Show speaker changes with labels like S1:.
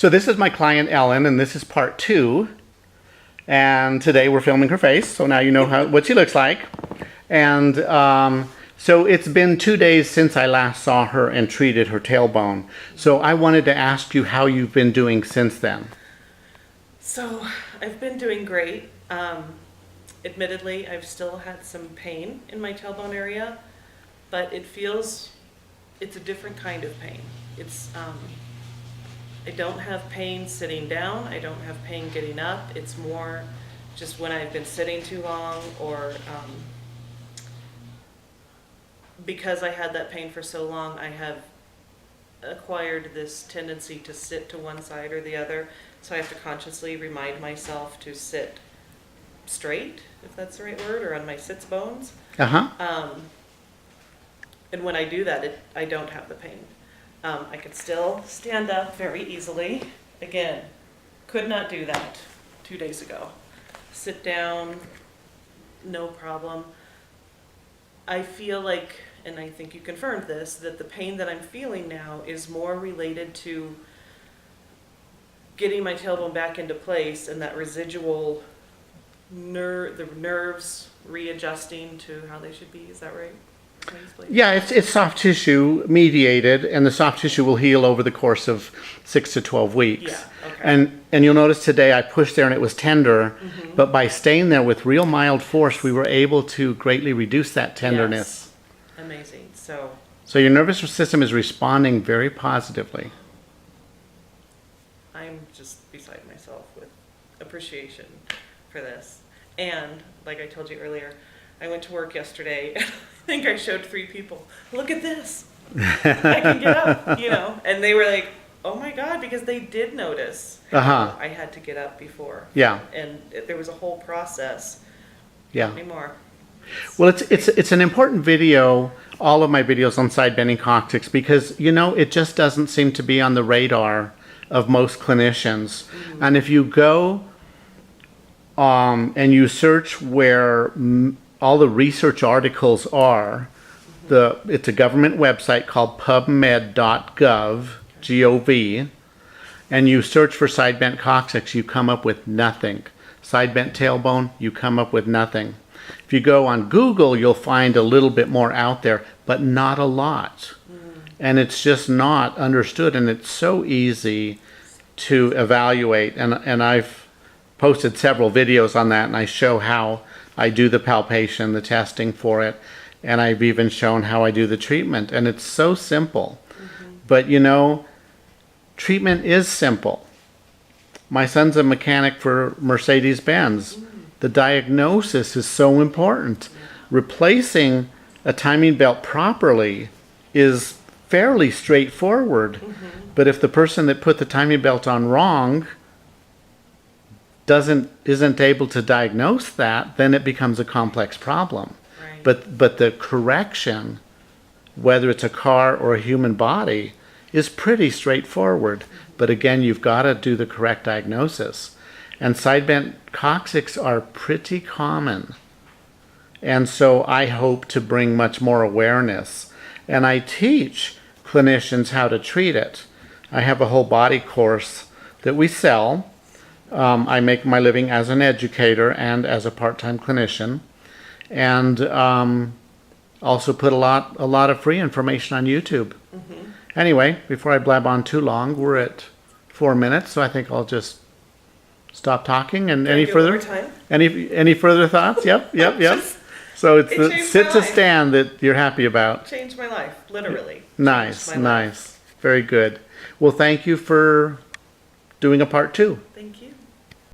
S1: So this is my client Ellen, and this is part 2. And today we're filming her face, so now you know what she looks like. And so it's been 2 days since I last saw her and treated her tailbone. So I wanted to ask you how you've been doing since then.
S2: So I've been doing great. Admittedly, I've still had some pain in my tailbone area, but it's a different kind of pain. I don't have pain sitting down. I don't have pain getting up. It's more just when I've been sitting too long, or because I had that pain for so long, I have acquired this tendency to sit to one side or the other. So I have to consciously remind myself to sit straight, if that's the right word, or on my sits bones. And when I do that, I don't have the pain. I could still stand up very easily. Again, could not do that 2 days ago. Sit down, no problem. I feel like, and I think you confirmed this, that the pain that I'm feeling now is more related to getting my tailbone back into place and that residual the nerves readjusting to how they should be. Is that right?
S1: Yeah, it's soft tissue mediated, and the soft tissue will heal over the course of 6 to 12 weeks.
S2: Yeah, okay.
S1: And you'll notice today I pushed there and it was tender, but by staying there with real mild force, we were able to greatly reduce that tenderness.
S2: Yes. Amazing.
S1: So your nervous system is responding very positively.
S2: I'm just beside myself with appreciation for this. And like I told you earlier, I went to work yesterday and I think I showed 3 people, look at this. I can get up, and they were like, oh my God, because they did notice how I had to get up before.
S1: Yeah.
S2: And there was a whole process.
S1: Yeah.
S2: Tell me more.
S1: Well, it's an important video, all of my videos on side bending coccyx, because, it just doesn't seem to be on the radar of most clinicians. And if you go and you search where all the research articles are, it's a government website called pubmed.gov, G-O-V, and you search for side bent coccyx, you come up with nothing. Side bent tailbone, you come up with nothing. If you go on Google, you'll find a little bit more out there, but not a lot. And it's just not understood, and it's so easy to evaluate. And I've posted several videos on that, and I show how I do the palpation, the testing for it, and I've even shown how I do the treatment. And it's so simple. But treatment is simple. My son's a mechanic for Mercedes-Benz. The diagnosis is so important. Replacing a timing belt properly is fairly straightforward. But if the person that put the timing belt on wrong isn't able to diagnose that, then it becomes a complex problem. Right. But the correction, whether it's a car or a human body, is pretty straightforward. But again, you've got to do the correct diagnosis. And side bent coccyx are pretty common. And so I hope to bring much more awareness. And I teach clinicians how to treat it. I have a whole body course that we sell. I make my living as an educator and as a part-time clinician, and also put a lot of free information on YouTube. Anyway, before I blab on too long, we're at 4 minutes, so I think I'll just stop talking. And any further thoughts? Yep. So it's the sit to stand that you're happy about.
S2: Changed my life, literally.
S1: Nice. Very good. Well, thank you for doing a part 2.